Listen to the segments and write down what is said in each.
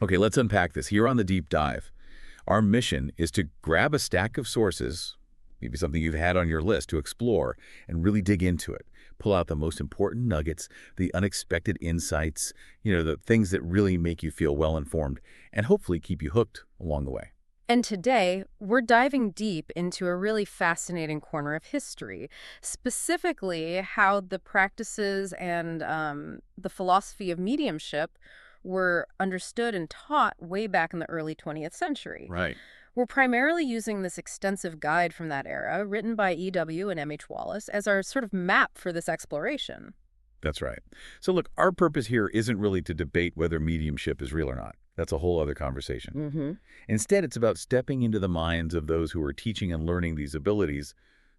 Okay, let's unpack this. Here on the deep dive, our mission is to grab a stack of sources, maybe something you've had on your list to explore, and really dig into it. Pull out the most important nuggets, the unexpected insights, the things that really make you feel well-informed, and hopefully keep you hooked along the way. And today, we're diving deep into a really fascinating corner of history, specifically how the practices and the philosophy of mediumship were understood and taught way back in the early 20th century. Right. We're primarily using this extensive guide from that era, written by EW and MH Wallis, as our sort of map for this exploration. That's right. So look, our purpose here isn't really to debate whether mediumship is real or not. That's a whole other conversation. Mm-hmm. Instead, it's about stepping into the minds of those who were teaching and learning these abilities,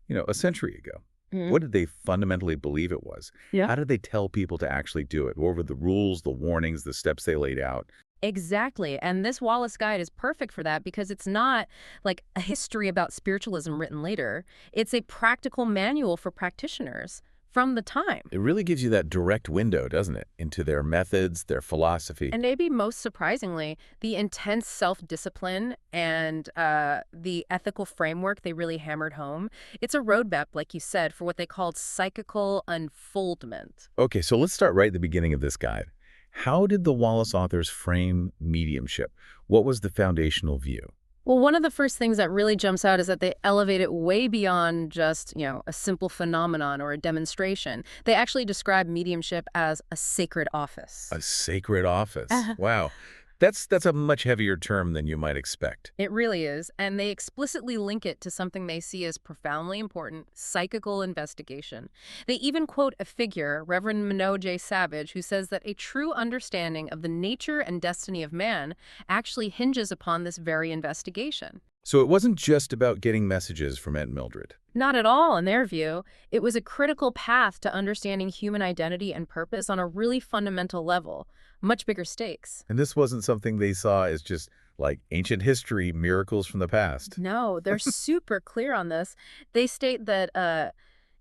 a century ago. Mm-hmm. What did they fundamentally believe it was? Yeah. How did they tell people to actually do it? What were the rules, the warnings, the steps they laid out? Exactly. And this Wallis guide is perfect for that because it's not like a history about spiritualism written later. It's a practical manual for practitioners from the time. It really gives you that direct window, doesn't it, into their methods, their philosophy. And maybe most surprisingly, the intense self-discipline and the ethical framework they really hammered home. It's a roadmap, like you said, for what they called psychical unfoldment. Okay, so let's start right at the beginning of this guide. How did the Wallis authors frame mediumship? What was the foundational view? Well, one of the first things that really jumps out is that they elevate it way beyond just, a simple phenomenon or a demonstration. They actually describe mediumship as a sacred office. A sacred office. Wow. That's a much heavier term than you might expect. It really is, and they explicitly link it to something they see as profoundly important, psychical investigation. They even quote a figure, Reverend Minot J. Savage, who says that a true understanding of the nature and destiny of man actually hinges upon this very investigation. So it wasn't just about getting messages from Aunt Mildred. Not at all, in their view. It was a critical path to understanding human identity and purpose on a really fundamental level. Much bigger stakes. And this wasn't something they saw as just like ancient history, miracles from the past. No, they're super clear on this. They state that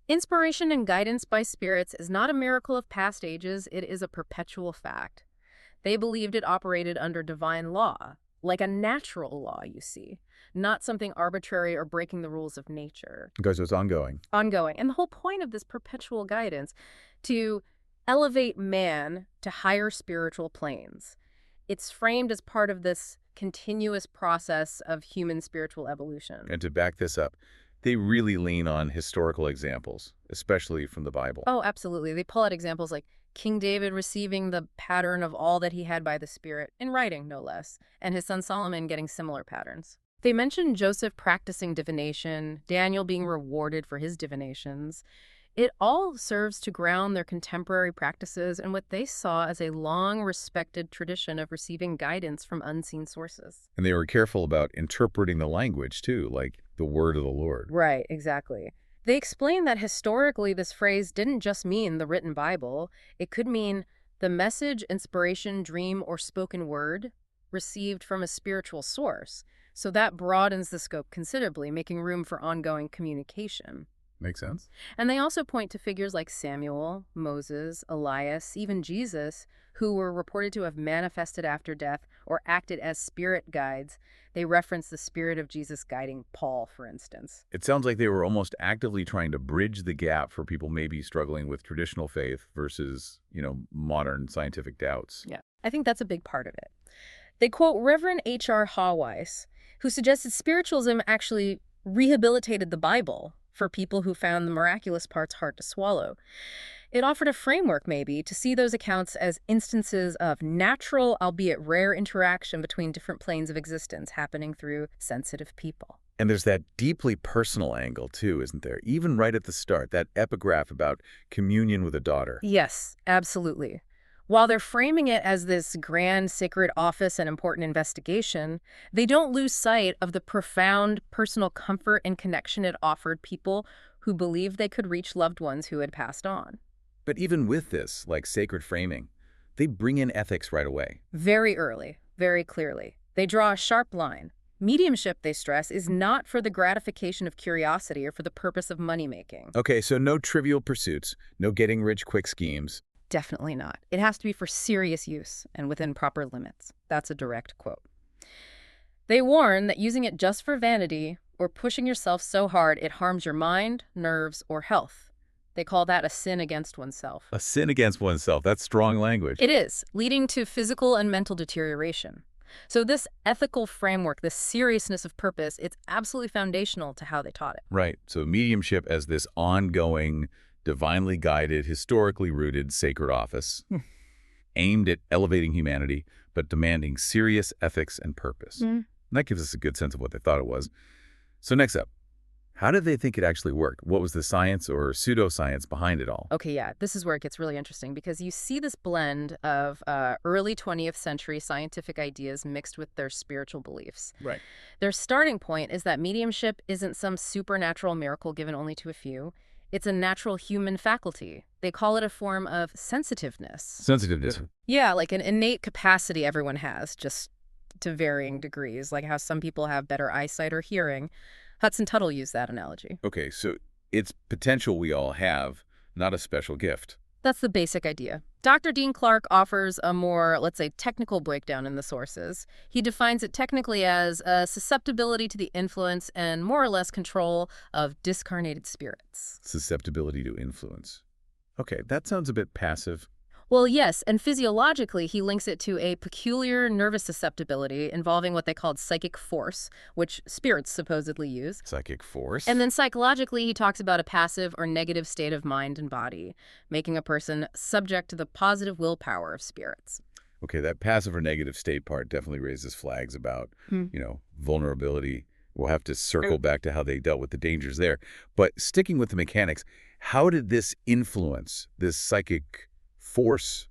inspiration and guidance by spirits is not a miracle of past ages, it is a perpetual fact. They believed it operated under divine law, like a natural law, you see, not something arbitrary or breaking the rules of nature. Because it's ongoing. Ongoing. And the whole point of this perpetual guidance to elevate man to higher spiritual planes. It's framed as part of this continuous process of human spiritual evolution. And to back this up, they really lean on historical examples, especially from the Bible. Oh, absolutely. They pull out examples like King David receiving the pattern of all that he had by the Spirit, in writing no less, and his son Solomon getting similar patterns. They mention Joseph practicing divination, Daniel being rewarded for his divinations. It all serves to ground their contemporary practices in what they saw as a long-respected tradition of receiving guidance from unseen sources. And they were careful about interpreting the language, too, like the word of the Lord. Right, exactly. They explain that historically this phrase didn't just mean the written Bible. It could mean the message, inspiration, dream, or spoken word received from a spiritual source. So that broadens the scope considerably, making room for ongoing communication. Makes sense. And they also point to figures like Samuel, Moses, Elias, even Jesus, who were reported to have manifested after death or acted as spirit guides. They reference the spirit of Jesus guiding Paul, for instance. It sounds like they were almost actively trying to bridge the gap for people maybe struggling with traditional faith versus, modern scientific doubts. Yeah, I think that's a big part of it. They quote Reverend H.R. Hawweis, who suggested spiritualism actually rehabilitated the Bible for people who found the miraculous parts hard to swallow. It offered a framework, maybe, to see those accounts as instances of natural, albeit rare, interaction between different planes of existence happening through sensitive people. And there's that deeply personal angle, too, isn't there? Even right at the start, that epigraph about communion with a daughter. Yes, absolutely. While they're framing it as this grand sacred office and important investigation, they don't lose sight of the profound personal comfort and connection it offered people who believed they could reach loved ones who had passed on. But even with this, like sacred framing, they bring in ethics right away. Very early, very clearly. They draw a sharp line. Mediumship, they stress, is not for the gratification of curiosity or for the purpose of money-making. Okay, so no trivial pursuits, no getting-rich-quick schemes. Definitely not. It has to be for serious use and within proper limits. That's a direct quote. They warn that using it just for vanity or pushing yourself so hard it harms your mind, nerves, or health. They call that a sin against oneself. A sin against oneself. That's strong language. It is, leading to physical and mental deterioration. So this ethical framework, this seriousness of purpose, it's absolutely foundational to how they taught it. Right. So mediumship as this ongoing, divinely guided, historically rooted sacred office aimed at elevating humanity, but demanding serious ethics and purpose. And that gives us a good sense of what they thought it was. So next up, how did they think it actually worked? What was the science or pseudoscience behind it all? Okay, yeah, this is where it gets really interesting because you see this blend of early 20th century scientific ideas mixed with their spiritual beliefs. Right. Their starting point is that mediumship isn't some supernatural miracle given only to a few. It's a natural human faculty. They call it a form of sensitiveness. Sensitiveness. Yeah, like an innate capacity everyone has, just to varying degrees, like how some people have better eyesight or hearing. Hudson Tuttle used that analogy. Okay, so it's potential we all have, not a special gift. That's the basic idea. Dr. Dean Clark offers a more, let's say, technical breakdown in the sources. He defines it technically as a susceptibility to the influence and more or less control of discarnated spirits. Susceptibility to influence. Okay, that sounds a bit passive. Well, yes, and physiologically, he links it to a peculiar nervous susceptibility involving what they called psychic force, which spirits supposedly use. Psychic force? And then psychologically, he talks about a passive or negative state of mind and body, making a person subject to the positive willpower of spirits. Okay, that passive or negative state part definitely raises flags about, vulnerability. We'll have to circle back to how they dealt with the dangers there. But sticking with the mechanics, how did this influence, this psychic force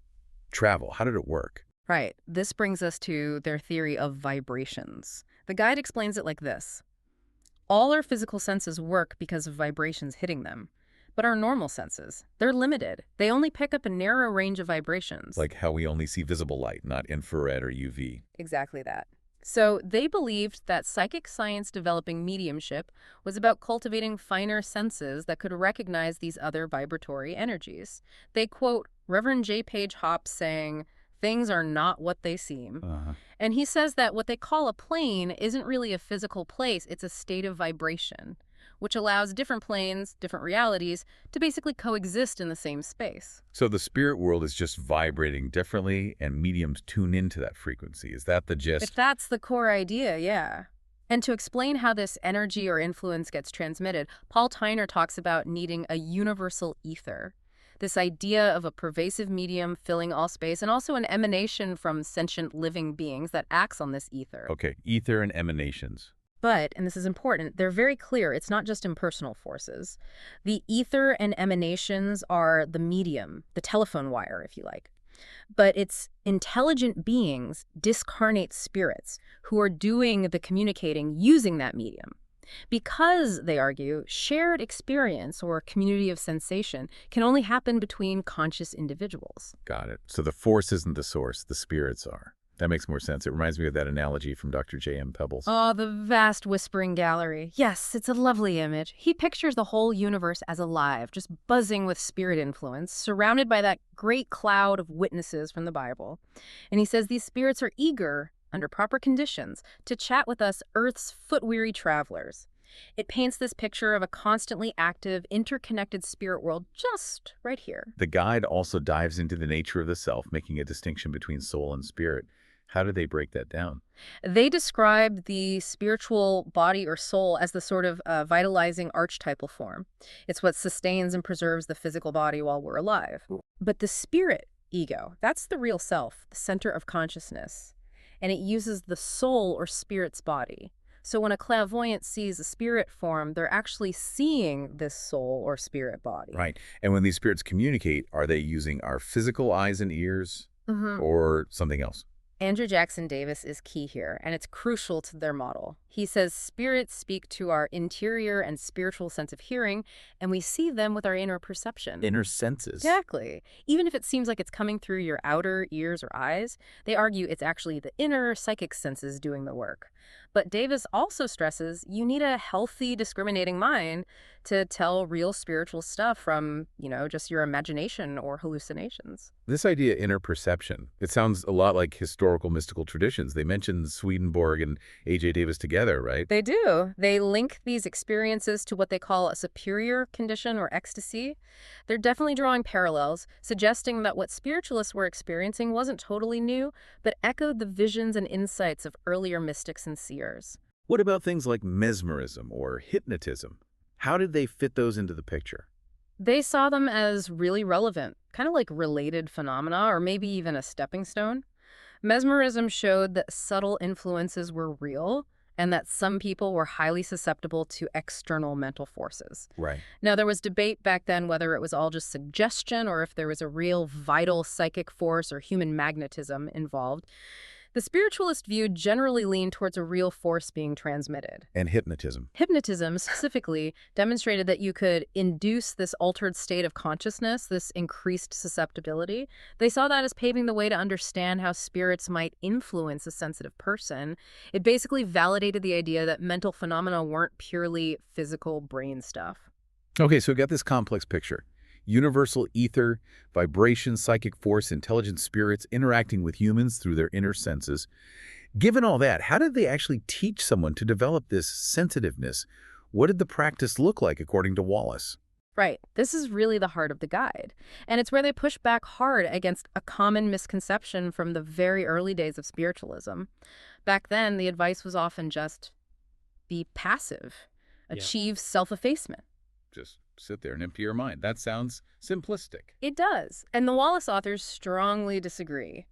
travel? How did it work? Right. This brings us to their theory of vibrations. The guide explains it like this. All our physical senses work because of vibrations hitting them. But our normal senses, they're limited. They only pick up a narrow range of vibrations. Like how we only see visible light, not infrared or UV. Exactly that. So they believed that psychic science developing mediumship was about cultivating finer senses that could recognize these other vibratory energies. They quote Reverend J. Page Hops saying, "Things are not what they seem." And he says that what they call a plane isn't really a physical place, it's a state of vibration, which allows different planes, different realities, to basically coexist in the same space. So the spirit world is just vibrating differently, and mediums tune into that frequency. Is that the gist? If that's the core idea, yeah. And to explain how this energy or influence gets transmitted, Paul Tyner talks about needing a universal ether. This idea of a pervasive medium filling all space and also an emanation from sentient living beings that acts on this ether. Okay, ether and emanations. But, and this is important, they're very clear, it's not just impersonal forces. The ether and emanations are the medium, the telephone wire, if you like. But it's intelligent beings, discarnate spirits, who are doing the communicating using that medium. Because, they argue, shared experience or community of sensation can only happen between conscious individuals. Got it. So the force isn't the source, the spirits are. That makes more sense. It reminds me of that analogy from Dr. J.M. Pebbles. Oh, the vast whispering gallery. Yes, it's a lovely image. He pictures the whole universe as alive, just buzzing with spirit influence, surrounded by that great cloud of witnesses from the Bible. And he says these spirits are eager, under proper conditions, to chat with us Earth's foot-weary travelers. It paints this picture of a constantly active, interconnected spirit world just right here. The guide also dives into the nature of the self, making a distinction between soul and spirit. How do they break that down? They describe the spiritual body or soul as the sort of vitalizing archetypal form. It's what sustains and preserves the physical body while we're alive. But the spirit ego, that's the real self, the center of consciousness. And it uses the soul or spirit's body. So when a clairvoyant sees a spirit form, they're actually seeing this soul or spirit body. Right. And when these spirits communicate, are they using our physical eyes and ears or something else? Andrew Jackson Davis is key here, and it's crucial to their model. He says spirits speak to our interior and spiritual sense of hearing, and we see them with our inner perception. Inner senses. Exactly. Even if it seems like it's coming through your outer ears or eyes, they argue it's actually the inner psychic senses doing the work. But Davis also stresses you need a healthy, discriminating mind to tell real spiritual stuff from, just your imagination or hallucinations. This idea, inner perception, it sounds a lot like historical mystical traditions. They mentioned Swedenborg and A.J. Davis together, right? They do. They link these experiences to what they call a superior condition or ecstasy. They're definitely drawing parallels, suggesting that what spiritualists were experiencing wasn't totally new, but echoed the visions and insights of earlier mystics and seers. What about things like mesmerism or hypnotism? How did they fit those into the picture? They saw them as really relevant, kind of like related phenomena, or maybe even a stepping stone. Mesmerism showed that subtle influences were real and that some people were highly susceptible to external mental forces. Right. Now, there was debate back then whether it was all just suggestion or if there was a real vital psychic force or human magnetism involved. The spiritualist view generally leaned towards a real force being transmitted. And hypnotism. Hypnotism specifically demonstrated that you could induce this altered state of consciousness, this increased susceptibility. They saw that as paving the way to understand how spirits might influence a sensitive person. It basically validated the idea that mental phenomena weren't purely physical brain stuff. Okay, so we got this complex picture. Universal ether, vibration, psychic force, intelligent spirits interacting with humans through their inner senses. Given all that, how did they actually teach someone to develop this sensitiveness? What did the practice look like according to Wallis? Right. This is really the heart of the guide. And it's where they push back hard against a common misconception from the very early days of spiritualism. Back then, the advice was often just be passive, achieve self-effacement. Just sit there and empty your mind. That sounds simplistic. It does. And the Wallis authors strongly disagree.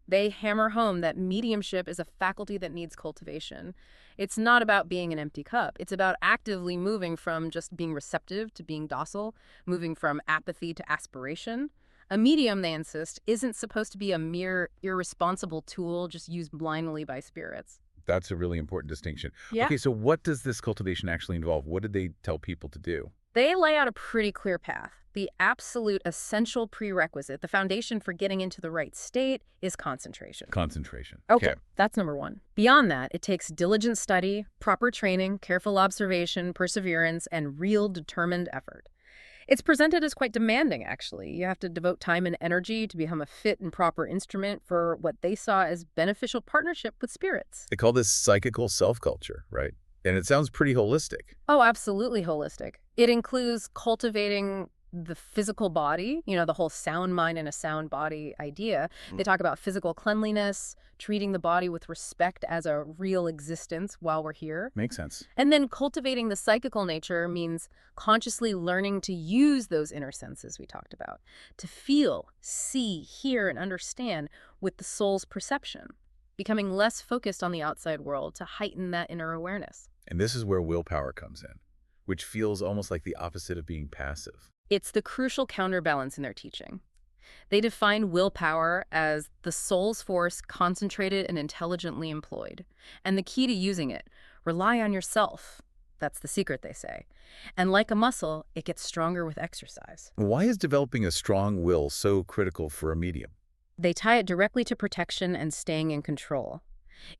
They hammer home that mediumship is a faculty that needs cultivation. It's not about being an empty cup. It's about actively moving from just being receptive to being docile, moving from apathy to aspiration. A medium, they insist, isn't supposed to be a mere irresponsible tool just used blindly by spirits. That's a really important distinction. Yeah. Okay, so what does this cultivation actually involve? What did they tell people to do? They lay out a pretty clear path. The absolute essential prerequisite, the foundation for getting into the right state, is concentration. Concentration. Okay, that's number one. Beyond that, it takes diligent study, proper training, careful observation, perseverance, and real determined effort. It's presented as quite demanding, actually. You have to devote time and energy to become a fit and proper instrument for what they saw as beneficial partnership with spirits. They call this psychical self-culture, right? And it sounds pretty holistic. Oh, absolutely holistic. It includes cultivating the physical body, the whole sound mind and a sound body idea. They talk about physical cleanliness, treating the body with respect as a real existence while we're here. Makes sense. And then cultivating the psychical nature means consciously learning to use those inner senses we talked about, to feel, see, hear, and understand with the soul's perception, becoming less focused on the outside world to heighten that inner awareness. And this is where willpower comes in, which feels almost like the opposite of being passive. It's the crucial counterbalance in their teaching. They define willpower as the soul's force concentrated and intelligently employed. And the key to using it, rely on yourself. That's the secret, they say. And like a muscle, it gets stronger with exercise. Why is developing a strong will so critical for a medium? They tie it directly to protection and staying in control.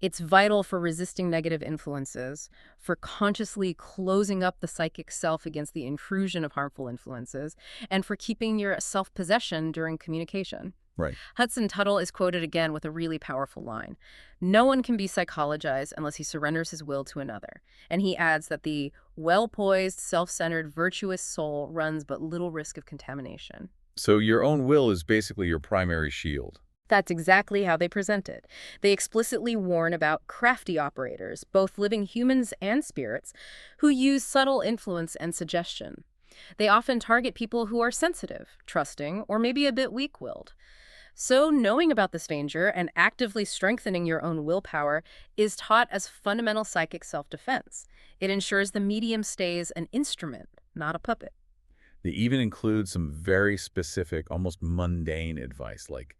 It's vital for resisting negative influences, for consciously closing up the psychic self against the intrusion of harmful influences, and for keeping your self-possession during communication. Right. Hudson Tuttle is quoted again with a really powerful line. No one can be psychologized unless he surrenders his will to another. And he adds that the well-poised, self-centered, virtuous soul runs but little risk of contamination. So your own will is basically your primary shield. That's exactly how they present it. They explicitly warn about crafty operators, both living humans and spirits, who use subtle influence and suggestion. They often target people who are sensitive, trusting, or maybe a bit weak-willed. So knowing about this danger and actively strengthening your own willpower is taught as fundamental psychic self-defense. It ensures the medium stays an instrument, not a puppet. They even include some very specific, almost mundane advice, like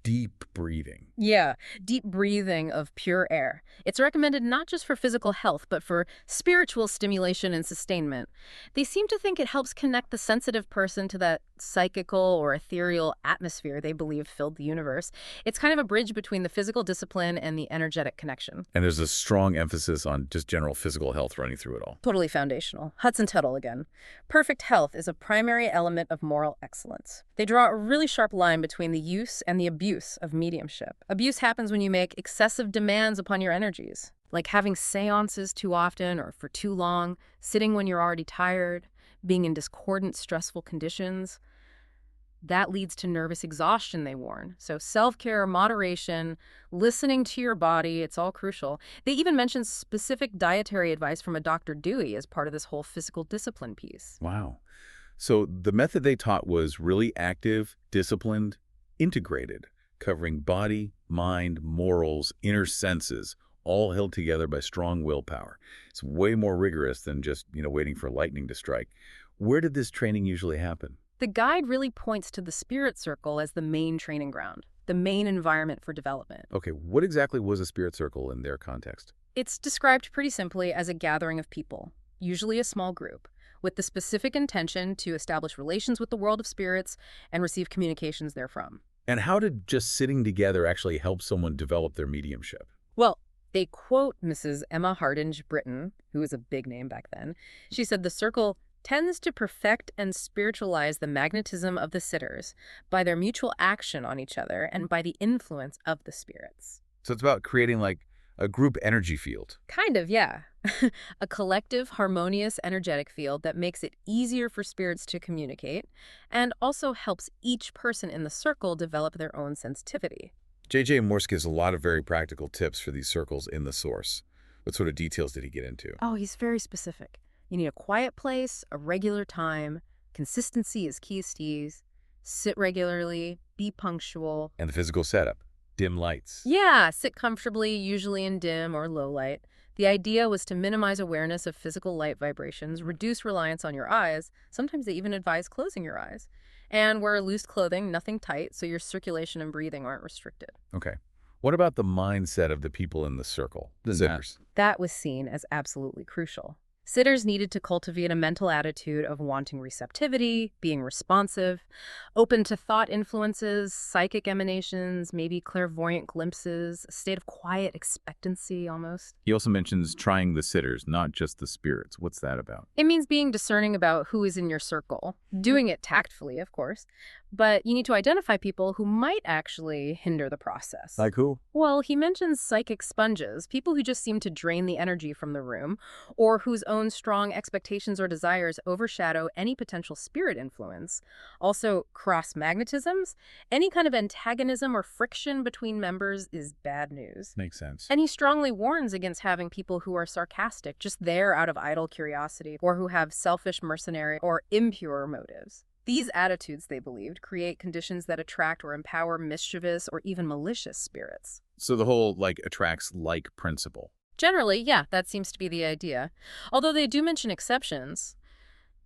deep breathing. Yeah, deep breathing of pure air. It's recommended not just for physical health, but for spiritual stimulation and sustainment. They seem to think it helps connect the sensitive person to that psychical or ethereal atmosphere they believe filled the universe. It's kind of a bridge between the physical discipline and the energetic connection. And there's a strong emphasis on just general physical health running through it all. Totally foundational. Hudson Tuttle again. Perfect health is a primary element of moral excellence. They draw a really sharp line between the use and the abuse of mediumship. Abuse happens when you make excessive demands upon your energies, like having séances too often or for too long, sitting when you're already tired, being in discordant, stressful conditions. That leads to nervous exhaustion, they warn. So self-care, moderation, listening to your body, it's all crucial. They even mention specific dietary advice from a Dr. Dewey as part of this whole physical discipline piece. Wow. So the method they taught was really active, disciplined, integrated, covering body, mind, morals, inner senses, all held together by strong willpower. It's way more rigorous than just, waiting for lightning to strike. Where did this training usually happen? The guide really points to the spirit circle as the main training ground, the main environment for development. Okay, what exactly was a spirit circle in their context? It's described pretty simply as a gathering of people, usually a small group, with the specific intention to establish relations with the world of spirits and receive communications therefrom. And how did just sitting together actually help someone develop their mediumship? Well, they quote Mrs. Emma Hardinge Britton, who was a big name back then. She said the circle tends to perfect and spiritualize the magnetism of the sitters by their mutual action on each other and by the influence of the spirits. So it's about creating like a group energy field. Kind of, yeah. A collective, harmonious, energetic field that makes it easier for spirits to communicate and also helps each person in the circle develop their own sensitivity. J.J. Morse gives a lot of very practical tips for these circles in the source. What sort of details did he get into? Oh, he's very specific. You need a quiet place, a regular time, consistency is key, Steez. Sit regularly, be punctual. And the physical setup. Dim lights. Yeah, sit comfortably, usually in dim or low light. The idea was to minimize awareness of physical light vibrations, reduce reliance on your eyes. Sometimes they even advise closing your eyes. And wear loose clothing, nothing tight, so your circulation and breathing aren't restricted. Okay. What about the mindset of the people in the circle? The sitters. That was seen as absolutely crucial. Sitters needed to cultivate a mental attitude of wanting receptivity, being responsive, open to thought influences, psychic emanations, maybe clairvoyant glimpses, a state of quiet expectancy almost. He also mentions trying the sitters, not just the spirits. What's that about? It means being discerning about who is in your circle, doing it tactfully, of course, but you need to identify people who might actually hinder the process. Like who? Well, he mentions psychic sponges, people who just seem to drain the energy from the room, or whose own strong expectations or desires overshadow any potential spirit influence. Also, cross-magnetisms. Any kind of antagonism or friction between members is bad news. Makes sense. And he strongly warns against having people who are sarcastic, just there out of idle curiosity, or who have selfish, mercenary, or impure motives. These attitudes, they believed, create conditions that attract or empower mischievous or even malicious spirits. So the whole, attracts like principle. Generally, yeah, that seems to be the idea. Although they do mention exceptions.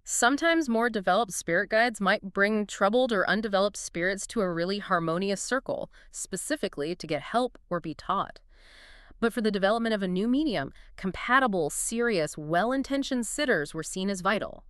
Sometimes more developed spirit guides might bring troubled or undeveloped spirits to a really harmonious circle, specifically to get help or be taught. But for the development of a new medium, compatible, serious, well-intentioned sitters were seen as vital.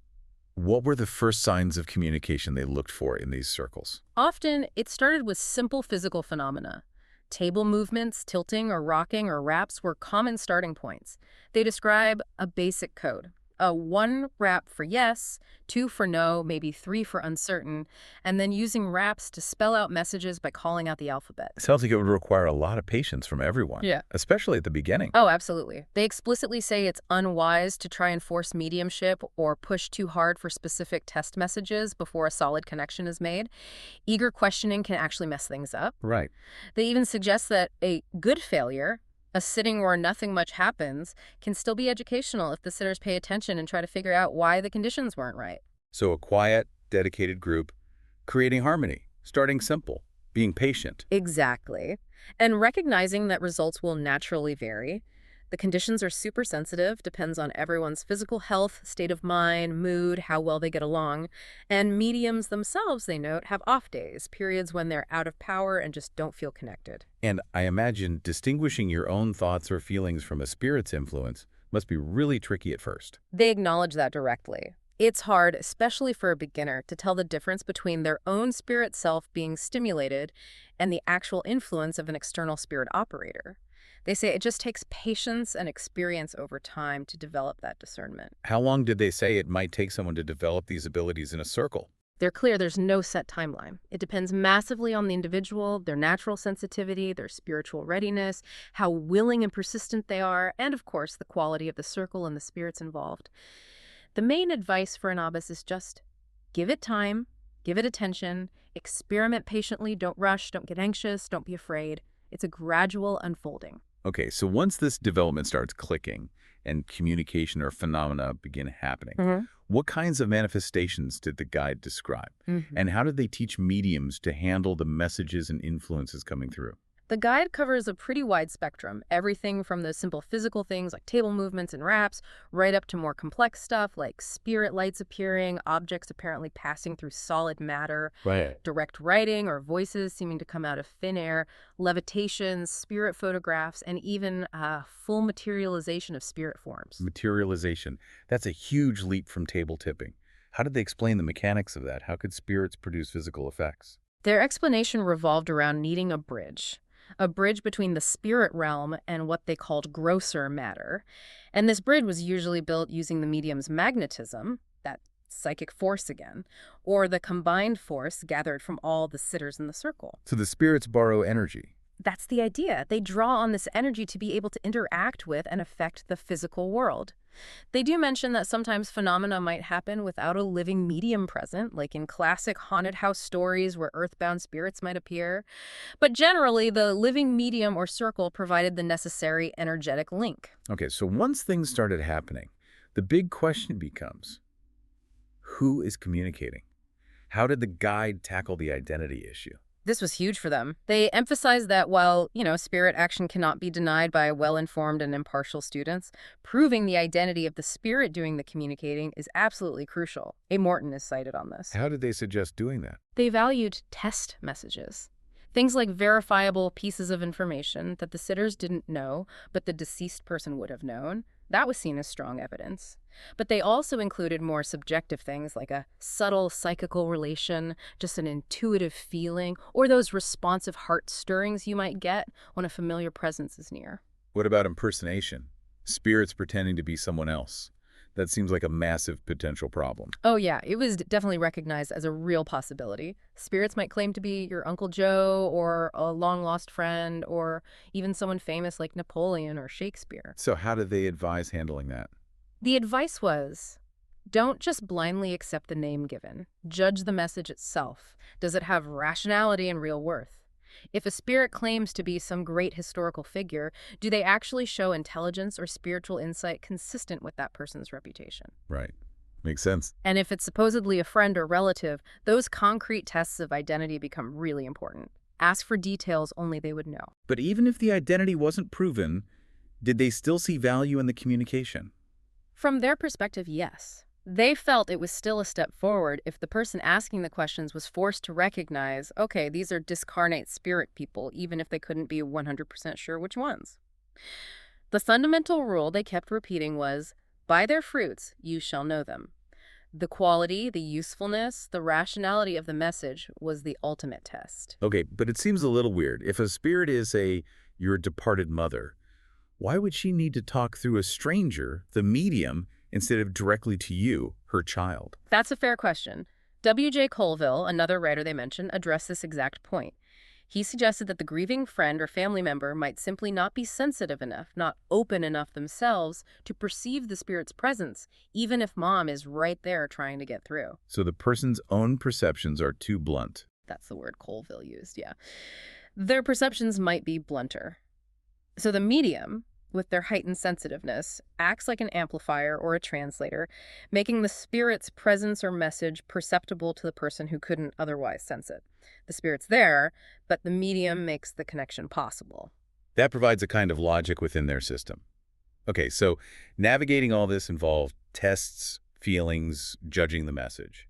What were the first signs of communication they looked for in these circles? Often, it started with simple physical phenomena. Table movements, tilting or rocking or raps were common starting points. They describe a basic code. A 1 rap for yes, 2 for no, maybe 3 for uncertain, and then using raps to spell out messages by calling out the alphabet. Sounds like it would require a lot of patience from everyone. Yeah. Especially at the beginning. Oh, absolutely. They explicitly say it's unwise to try and force mediumship or push too hard for specific test messages before a solid connection is made. Eager questioning can actually mess things up. Right. They even suggest that a good failure, a sitting where nothing much happens, can still be educational if the sitters pay attention and try to figure out why the conditions weren't right. So a quiet, dedicated group, creating harmony, starting simple, being patient. Exactly. And recognizing that results will naturally vary. The conditions are super sensitive, depends on everyone's physical health, state of mind, mood, how well they get along. And mediums themselves, they note, have off days, periods when they're out of power and just don't feel connected. And I imagine distinguishing your own thoughts or feelings from a spirit's influence must be really tricky at first. They acknowledge that directly. It's hard, especially for a beginner, to tell the difference between their own spirit self being stimulated and the actual influence of an external spirit operator. They say it just takes patience and experience over time to develop that discernment. How long did they say it might take someone to develop these abilities in a circle? They're clear there's no set timeline. It depends massively on the individual, their natural sensitivity, their spiritual readiness, how willing and persistent they are, and of course, the quality of the circle and the spirits involved. The main advice for a novice is just give it time, give it attention, experiment patiently, don't rush, don't get anxious, don't be afraid. It's a gradual unfolding. Okay, so once this development starts clicking and communication or phenomena begin happening, what kinds of manifestations did the guide describe? And how did they teach mediums to handle the messages and influences coming through? The guide covers a pretty wide spectrum, everything from the simple physical things like table movements and wraps, right up to more complex stuff like spirit lights appearing, objects apparently passing through solid matter, Right. direct writing or voices seeming to come out of thin air, levitation, spirit photographs, and even full materialization of spirit forms. Materialization. That's a huge leap from table tipping. How did they explain the mechanics of that? How could spirits produce physical effects? Their explanation revolved around needing a bridge between the spirit realm and what they called grosser matter. And this bridge was usually built using the medium's magnetism, that psychic force again, or the combined force gathered from all the sitters in the circle. So the spirits borrow energy. That's the idea. They draw on this energy to be able to interact with and affect the physical world. They do mention that sometimes phenomena might happen without a living medium present, like in classic haunted house stories where earthbound spirits might appear. But generally, the living medium or circle provided the necessary energetic link. Okay, so once things started happening, the big question becomes, who is communicating? How did the guide tackle the identity issue? This was huge for them. They emphasized that while, spirit action cannot be denied by well-informed and impartial students, proving the identity of the spirit doing the communicating is absolutely crucial. A. Morton is cited on this. How did they suggest doing that? They valued test messages. Things like verifiable pieces of information that the sitters didn't know, but the deceased person would have known. That was seen as strong evidence. But they also included more subjective things like a subtle psychical relation, just an intuitive feeling, or those responsive heart stirrings you might get when a familiar presence is near. What about impersonation? Spirits pretending to be someone else. That seems like a massive potential problem. Oh yeah, it was definitely recognized as a real possibility. Spirits might claim to be your Uncle Joe or a long-lost friend or even someone famous like Napoleon or Shakespeare. So how did they advise handling that? The advice was, don't just blindly accept the name given. Judge the message itself. Does it have rationality and real worth? If a spirit claims to be some great historical figure, do they actually show intelligence or spiritual insight consistent with that person's reputation? Right. Makes sense. And if it's supposedly a friend or relative, those concrete tests of identity become really important. Ask for details only they would know. But even if the identity wasn't proven, did they still see value in the communication? From their perspective, yes. They felt it was still a step forward if the person asking the questions was forced to recognize, okay, these are discarnate spirit people, even if they couldn't be 100% sure which ones. The fundamental rule they kept repeating was, by their fruits you shall know them. The quality, the usefulness, the rationality of the message was the ultimate test. Okay, but it seems a little weird. If a spirit is, your departed mother, why would she need to talk through a stranger, the medium, instead of directly to you, her child? That's a fair question. W.J. Colville, another writer they mentioned, addressed this exact point. He suggested that the grieving friend or family member might simply not be sensitive enough, not open enough themselves to perceive the spirit's presence, even if mom is right there trying to get through. So the person's own perceptions are too blunt. That's the word Colville used, yeah. Their perceptions might be blunter. So the medium, with their heightened sensitiveness, acts like an amplifier or a translator, making the spirit's presence or message perceptible to the person who couldn't otherwise sense it. The spirit's there, but the medium makes the connection possible. That provides a kind of logic within their system. Okay, so navigating all this involved tests, feelings, judging the message.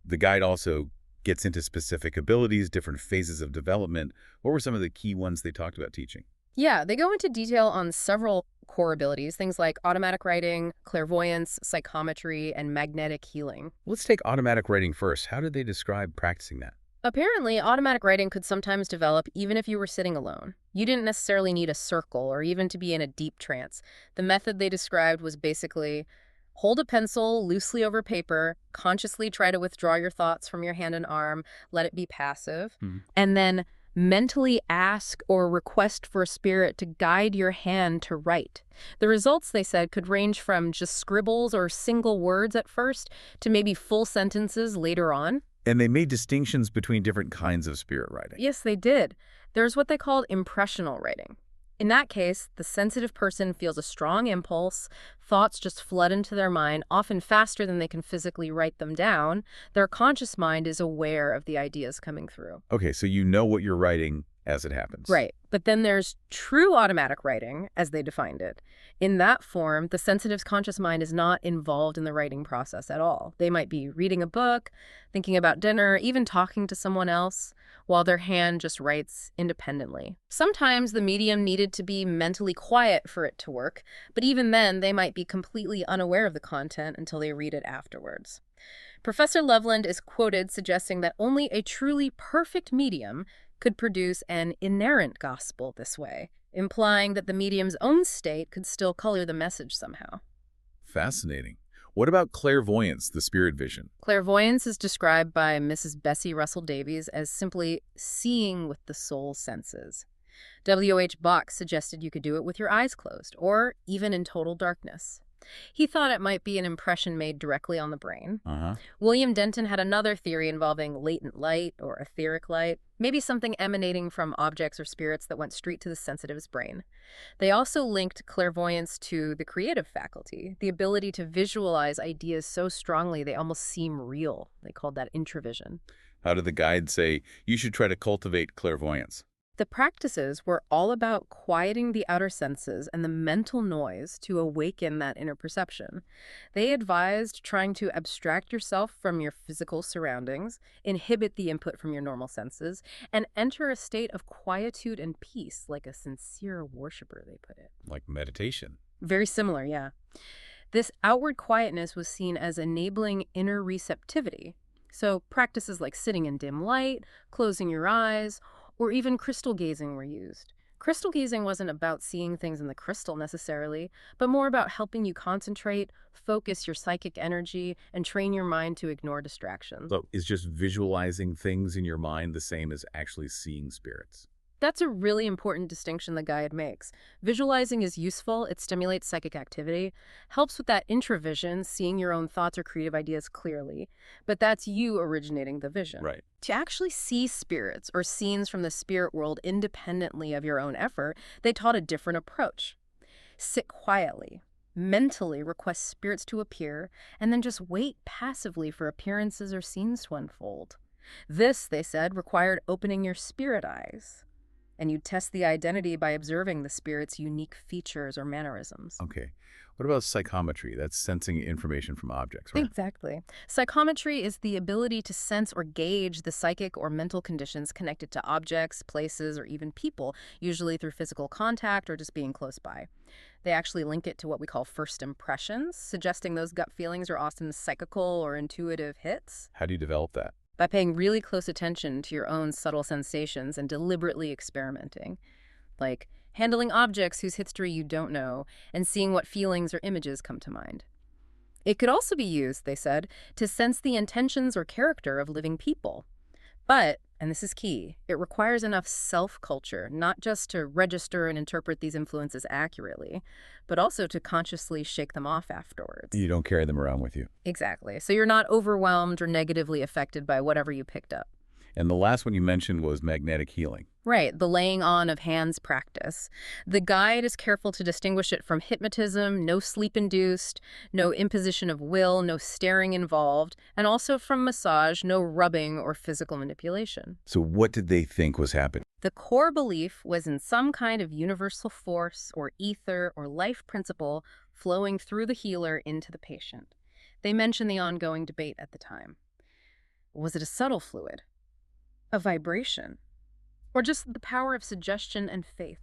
The guide also gets into specific abilities, different phases of development. What were some of the key ones they talked about teaching? Yeah, they go into detail on several core abilities, things like automatic writing, clairvoyance, psychometry, and magnetic healing. Let's take automatic writing first. How did they describe practicing that? Apparently, automatic writing could sometimes develop even if you were sitting alone. You didn't necessarily need a circle or even to be in a deep trance. The method they described was basically hold a pencil loosely over paper, consciously try to withdraw your thoughts from your hand and arm, let it be passive, and then mentally ask or request for a spirit to guide your hand to write. The results, they said, could range from just scribbles or single words at first to maybe full sentences later on. And they made distinctions between different kinds of spirit writing. Yes, they did. There's what they called impressional writing. In that case, the sensitive person feels a strong impulse, thoughts just flood into their mind, often faster than they can physically write them down. Their conscious mind is aware of the ideas coming through. Okay, so you know what you're writing as it happens. Right. But then there's true automatic writing, as they defined it. In that form, the sensitive's conscious mind is not involved in the writing process at all. They might be reading a book, thinking about dinner, even talking to someone else, while their hand just writes independently. Sometimes the medium needed to be mentally quiet for it to work, but even then they might be completely unaware of the content until they read it afterwards. Professor Loveland is quoted suggesting that only a truly perfect medium could produce an inerrant gospel this way, implying that the medium's own state could still color the message somehow. Fascinating. What about clairvoyance, the spirit vision? Clairvoyance is described by Mrs. Bessie Russell Davies as simply seeing with the soul senses. W.H. Bach suggested you could do it with your eyes closed, or even in total darkness. He thought it might be an impression made directly on the brain. William Denton had another theory involving latent light or etheric light, maybe something emanating from objects or spirits that went straight to the sensitive's brain. They also linked clairvoyance to the creative faculty, the ability to visualize ideas so strongly they almost seem real. They called that intravision. How did the guide say you should try to cultivate clairvoyance? The practices were all about quieting the outer senses and the mental noise to awaken that inner perception. They advised trying to abstract yourself from your physical surroundings, inhibit the input from your normal senses, and enter a state of quietude and peace, like a sincere worshiper, they put it. Like meditation. Very similar, yeah. This outward quietness was seen as enabling inner receptivity. So practices like sitting in dim light, closing your eyes, or even crystal gazing were used. Crystal gazing wasn't about seeing things in the crystal necessarily, but more about helping you concentrate, focus your psychic energy, and train your mind to ignore distractions. So is just visualizing things in your mind the same as actually seeing spirits? That's a really important distinction the guide makes. Visualizing is useful, it stimulates psychic activity, helps with that intravision, seeing your own thoughts or creative ideas clearly, but that's you originating the vision. Right. To actually see spirits or scenes from the spirit world independently of your own effort, they taught a different approach. Sit quietly, mentally request spirits to appear, and then just wait passively for appearances or scenes to unfold. This, they said, required opening your spirit eyes. And you test the identity by observing the spirit's unique features or mannerisms. Okay. What about psychometry? That's sensing information from objects, right? Exactly. Psychometry is the ability to sense or gauge the psychic or mental conditions connected to objects, places, or even people, usually through physical contact or just being close by. They actually link it to what we call first impressions, suggesting those gut feelings are often psychical or intuitive hits. How do you develop that? By paying really close attention to your own subtle sensations and deliberately experimenting, like handling objects whose history you don't know and seeing what feelings or images come to mind. It could also be used, they said, to sense the intentions or character of living people. But, and this is key, it requires enough self-culture, not just to register and interpret these influences accurately, but also to consciously shake them off afterwards. You don't carry them around with you. Exactly. So you're not overwhelmed or negatively affected by whatever you picked up. And the last one you mentioned was magnetic healing. Right, the laying on of hands practice. The guide is careful to distinguish it from hypnotism, no sleep-induced, no imposition of will, no staring involved, and also from massage, no rubbing or physical manipulation. So what did they think was happening? The core belief was in some kind of universal force or ether or life principle flowing through the healer into the patient. They mentioned the ongoing debate at the time. Was it a subtle fluid? A vibration? Or just the power of suggestion and faith?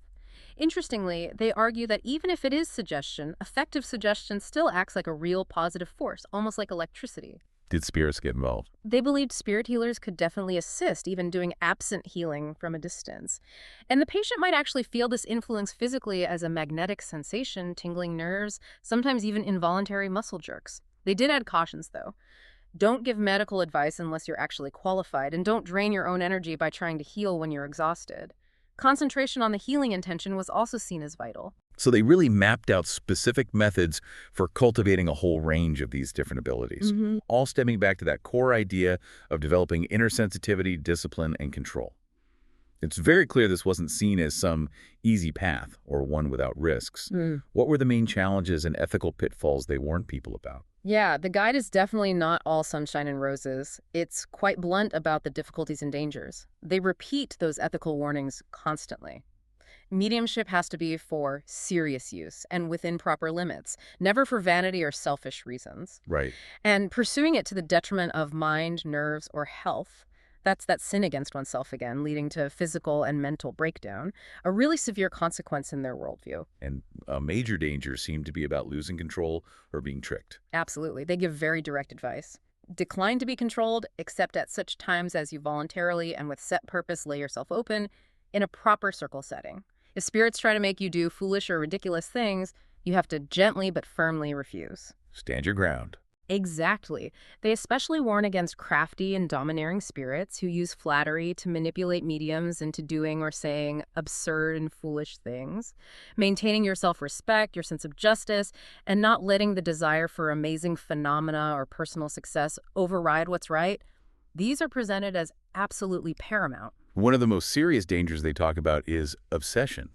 Interestingly, they argue that even if it is suggestion, effective suggestion still acts like a real positive force, almost like electricity. Did spirits get involved? They believed spirit healers could definitely assist, even doing absent healing from a distance. And the patient might actually feel this influence physically as a magnetic sensation, tingling nerves, sometimes even involuntary muscle jerks. They did add cautions, though. Don't give medical advice unless you're actually qualified, and don't drain your own energy by trying to heal when you're exhausted. Concentration on the healing intention was also seen as vital. So they really mapped out specific methods for cultivating a whole range of these different abilities, all stemming back to that core idea of developing inner sensitivity, discipline, and control. It's very clear this wasn't seen as some easy path or one without risks. What were the main challenges and ethical pitfalls they warned people about? Yeah, the guide is definitely not all sunshine and roses. It's quite blunt about the difficulties and dangers. They repeat those ethical warnings constantly. Mediumship has to be for serious use and within proper limits, never for vanity or selfish reasons. Right. And pursuing it to the detriment of mind, nerves, or health, that's that sin against oneself again, leading to physical and mental breakdown, a really severe consequence in their worldview. And a major danger seemed to be about losing control or being tricked. Absolutely. They give very direct advice. Decline to be controlled, except at such times as you voluntarily and with set purpose lay yourself open in a proper circle setting. If spirits try to make you do foolish or ridiculous things, you have to gently but firmly refuse. Stand your ground. Exactly. They especially warn against crafty and domineering spirits who use flattery to manipulate mediums into doing or saying absurd and foolish things. Maintaining your self-respect, your sense of justice, and not letting the desire for amazing phenomena or personal success override what's right. These are presented as absolutely paramount. One of the most serious dangers they talk about is obsession.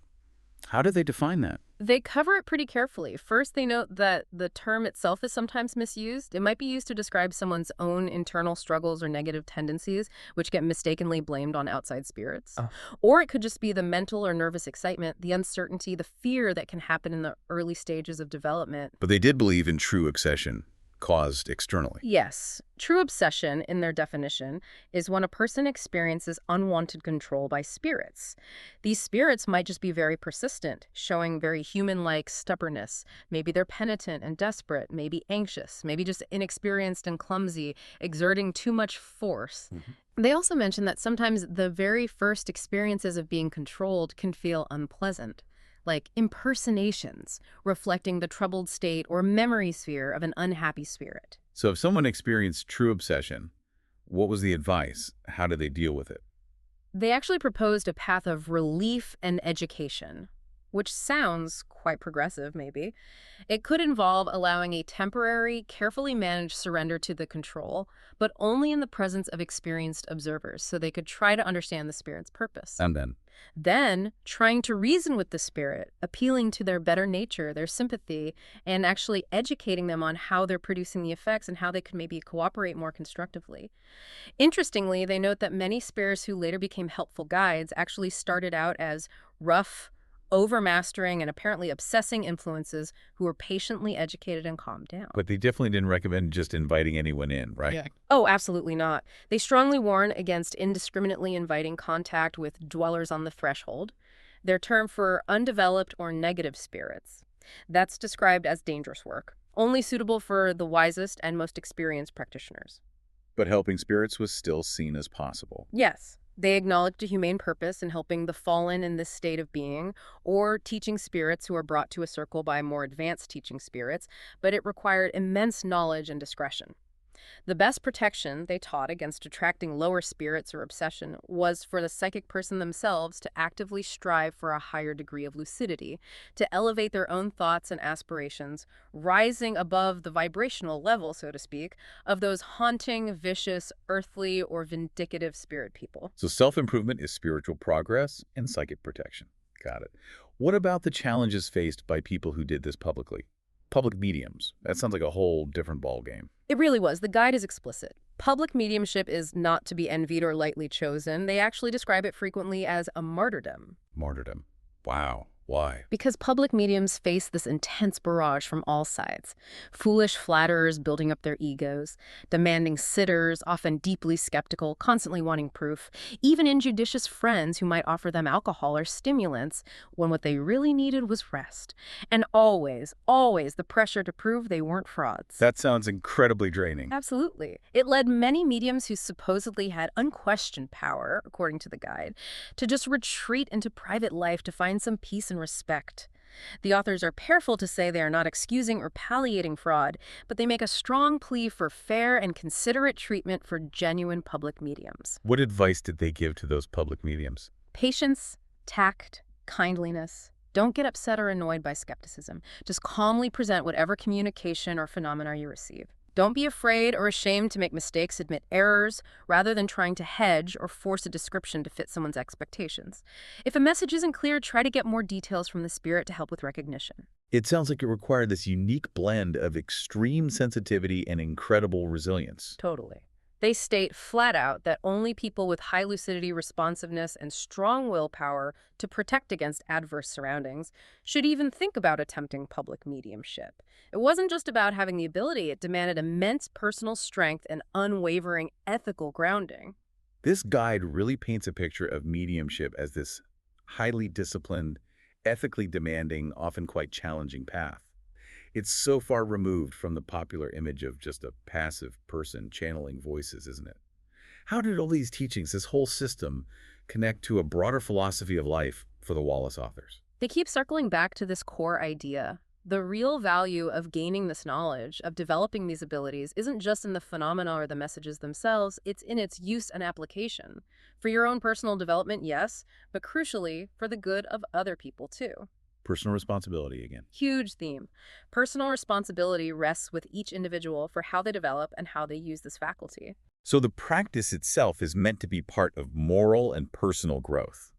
How do they define that? They cover it pretty carefully. First, they note that the term itself is sometimes misused. It might be used to describe someone's own internal struggles or negative tendencies, which get mistakenly blamed on outside spirits. Or it could just be the mental or nervous excitement, the uncertainty, the fear that can happen in the early stages of development. But they did believe in true obsession caused externally. Yes. True obsession, in their definition, is when a person experiences unwanted control by spirits. These spirits might just be very persistent, showing very human-like stubbornness. Maybe they're penitent and desperate, maybe anxious, maybe just inexperienced and clumsy, exerting too much force. They also mention that sometimes the very first experiences of being controlled can feel unpleasant, like impersonations, reflecting the troubled state or memory sphere of an unhappy spirit. So if someone experienced true obsession, what was the advice? How did they deal with it? They actually proposed a path of relief and education, which sounds quite progressive, maybe. It could involve allowing a temporary, carefully managed surrender to the control, but only in the presence of experienced observers, so they could try to understand the spirit's purpose. And Then, trying to reason with the spirit, appealing to their better nature, their sympathy, and actually educating them on how they're producing the effects and how they could maybe cooperate more constructively. Interestingly, they note that many spirits who later became helpful guides actually started out as rough, overmastering, and apparently obsessing influences who were patiently educated and calmed down. But they definitely didn't recommend just inviting anyone in, right? Yeah. Oh, absolutely not. They strongly warn against indiscriminately inviting contact with dwellers on the threshold, their term for undeveloped or negative spirits. That's described as dangerous work, only suitable for the wisest and most experienced practitioners. But helping spirits was still seen as possible. Yes. They acknowledged a humane purpose in helping the fallen in this state of being, or teaching spirits who are brought to a circle by more advanced teaching spirits, but it required immense knowledge and discretion. The best protection, they taught, against attracting lower spirits or obsession was for the psychic person themselves to actively strive for a higher degree of lucidity, to elevate their own thoughts and aspirations, rising above the vibrational level, so to speak, of those haunting, vicious, earthly, or vindicative spirit people. So self-improvement is spiritual progress and psychic protection. Got it. What about the challenges faced by people who did this publicly? Public mediums. That sounds like a whole different ballgame. It really was. The guide is explicit. Public mediumship is not to be envied or lightly chosen. They actually describe it frequently as a martyrdom. Martyrdom. Wow. Why? Because public mediums face this intense barrage from all sides. Foolish flatterers building up their egos, demanding sitters, often deeply skeptical, constantly wanting proof, even injudicious friends who might offer them alcohol or stimulants when what they really needed was rest. And always, always the pressure to prove they weren't frauds. That sounds incredibly draining. Absolutely. It led many mediums who supposedly had unquestioned power, according to the guide, to just retreat into private life to find some peace and respect. The authors are careful to say they are not excusing or palliating fraud, but they make a strong plea for fair and considerate treatment for genuine public mediums. What advice did they give to those public mediums? Patience, tact, kindliness. Don't get upset or annoyed by skepticism. Just calmly present whatever communication or phenomena you receive. Don't be afraid or ashamed to make mistakes, admit errors, rather than trying to hedge or force a description to fit someone's expectations. If a message isn't clear, try to get more details from the spirit to help with recognition. It sounds like it required this unique blend of extreme sensitivity and incredible resilience. Totally. They state flat out that only people with high lucidity, responsiveness, and strong willpower to protect against adverse surroundings should even think about attempting public mediumship. It wasn't just about having the ability, it demanded immense personal strength and unwavering ethical grounding. This guide really paints a picture of mediumship as this highly disciplined, ethically demanding, often quite challenging path. It's so far removed from the popular image of just a passive person channeling voices, isn't it? How did all these teachings, this whole system, connect to a broader philosophy of life for the Wallis authors? They keep circling back to this core idea. The real value of gaining this knowledge, of developing these abilities, isn't just in the phenomena or the messages themselves, it's in its use and application. For your own personal development, yes, but crucially, for the good of other people too. Personal responsibility again. Huge theme. Personal responsibility rests with each individual for how they develop and how they use this faculty. So the practice itself is meant to be part of moral and personal growth.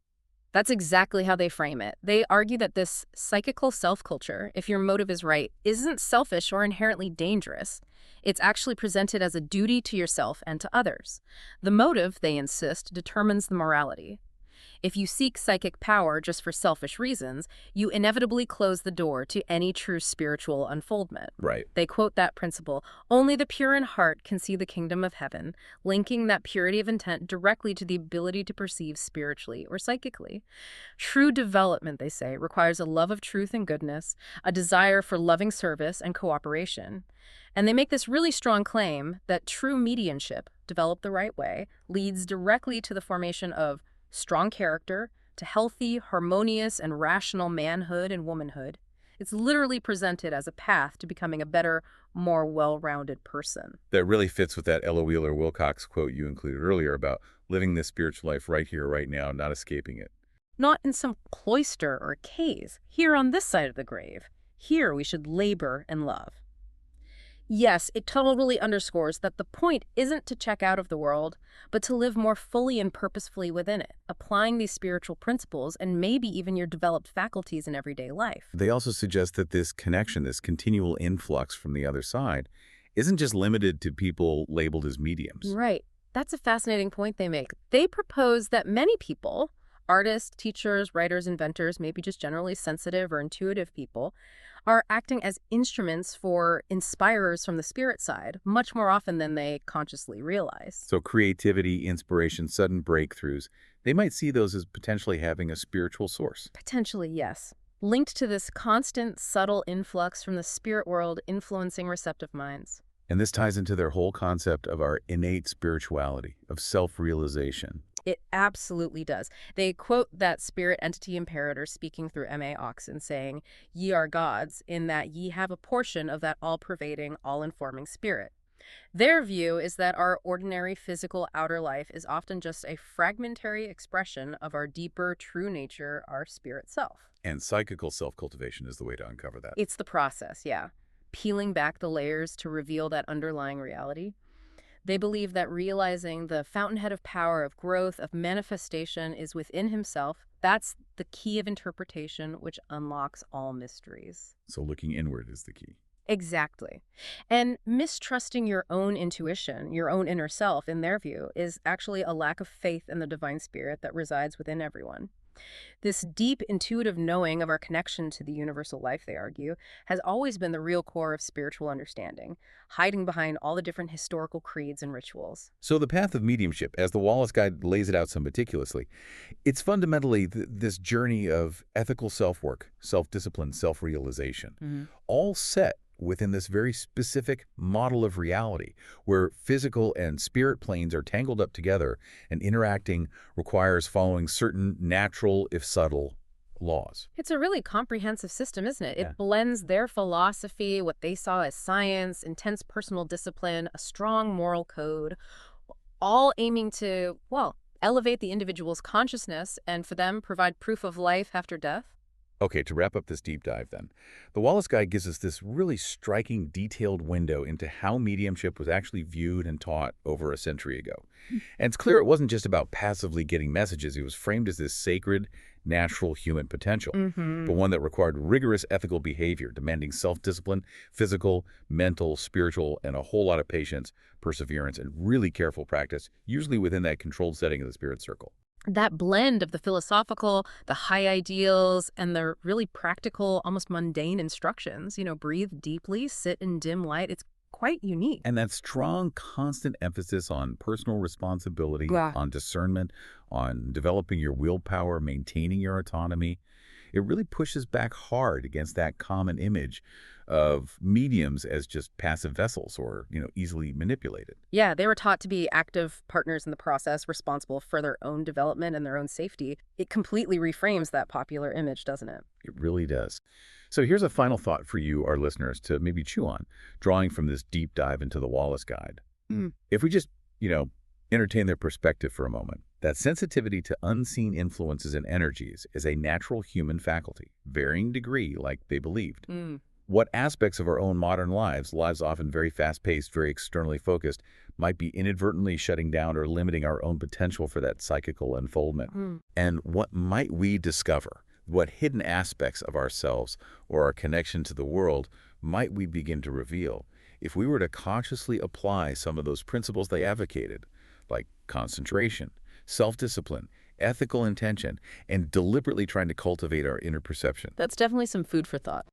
That's exactly how they frame it. They argue that this psychical self-culture, if your motive is right, isn't selfish or inherently dangerous. It's actually presented as a duty to yourself and to others. The motive, they insist, determines the morality. If you seek psychic power just for selfish reasons, you inevitably close the door to any true spiritual unfoldment. Right. They quote that principle, "Only the pure in heart can see the kingdom of heaven," linking that purity of intent directly to the ability to perceive spiritually or psychically. True development, they say, requires a love of truth and goodness, a desire for loving service and cooperation. And they make this really strong claim that true mediumship, developed the right way, leads directly to the formation of strong character, to healthy, harmonious, and rational manhood and womanhood. It's literally presented as a path to becoming a better, more well-rounded person. That really fits with that Ella Wheeler Wilcox quote you included earlier about living this spiritual life right here, right now, not escaping it. Not in some cloister or cave, here on this side of the grave. Here we should labor and love. Yes, it totally underscores that the point isn't to check out of the world, but to live more fully and purposefully within it, applying these spiritual principles and maybe even your developed faculties in everyday life. They also suggest that this connection, this continual influx from the other side, isn't just limited to people labeled as mediums. Right. That's a fascinating point they make. They propose that many people, artists, teachers, writers, inventors, maybe just generally sensitive or intuitive people, are acting as instruments for inspirers from the spirit side, much more often than they consciously realize. So creativity, inspiration, sudden breakthroughs, they might see those as potentially having a spiritual source. Potentially, yes. Linked to this constant, subtle influx from the spirit world influencing receptive minds. And this ties into their whole concept of our innate spirituality, of self-realization. It absolutely does. They quote that spirit entity imperator speaking through M.A. Oxen saying, "Ye are gods, in that ye have a portion of that all-pervading, all-informing spirit." Their view is that our ordinary physical outer life is often just a fragmentary expression of our deeper, true nature, our spirit self. And psychical self-cultivation is the way to uncover that. It's the process, yeah. Peeling back the layers to reveal that underlying reality. They believe that realizing the fountainhead of power, of growth, of manifestation is within himself. That's the key of interpretation, which unlocks all mysteries. So looking inward is the key. Exactly. And mistrusting your own intuition, your own inner self, in their view, is actually a lack of faith in the divine spirit that resides within everyone. This deep intuitive knowing of our connection to the universal life, they argue, has always been the real core of spiritual understanding, hiding behind all the different historical creeds and rituals. So the path of mediumship, as the Wallis Guide lays it out so meticulously, it's fundamentally this journey of ethical self-work, self-discipline, self-realization, all set within this very specific model of reality where physical and spirit planes are tangled up together and interacting requires following certain natural, if subtle, laws. It's a really comprehensive system, isn't it? Yeah. It blends their philosophy, what they saw as science, intense personal discipline, a strong moral code, all aiming to, well, elevate the individual's consciousness and for them provide proof of life after death. Okay, to wrap up this deep dive then, the Wallis Guide gives us this really striking, detailed window into how mediumship was actually viewed and taught over a century ago. And it's clear it wasn't just about passively getting messages. It was framed as this sacred, natural human potential, but one that required rigorous ethical behavior, demanding self-discipline, physical, mental, spiritual, and a whole lot of patience, perseverance, and really careful practice, usually within that controlled setting of the spirit circle. That blend of the philosophical, the high ideals, and the really practical, almost mundane instructions, breathe deeply, sit in dim light, it's quite unique. And that strong, constant emphasis on personal responsibility, Yeah. on discernment, on developing your willpower, maintaining your autonomy, it really pushes back hard against that common image of mediums as just passive vessels or, easily manipulated. Yeah, they were taught to be active partners in the process, responsible for their own development and their own safety. It completely reframes that popular image, doesn't it? It really does. So here's a final thought for you, our listeners, to maybe chew on, drawing from this deep dive into the Wallis Guide. If we just, entertain their perspective for a moment, that sensitivity to unseen influences and energies is a natural human faculty, varying degree, like they believed. What aspects of our own modern lives often very fast-paced, very externally focused, might be inadvertently shutting down or limiting our own potential for that psychical unfoldment? And what might we discover? What hidden aspects of ourselves or our connection to the world might we begin to reveal if we were to consciously apply some of those principles they advocated, like concentration, self-discipline, ethical intention, and deliberately trying to cultivate our inner perception? That's definitely some food for thought.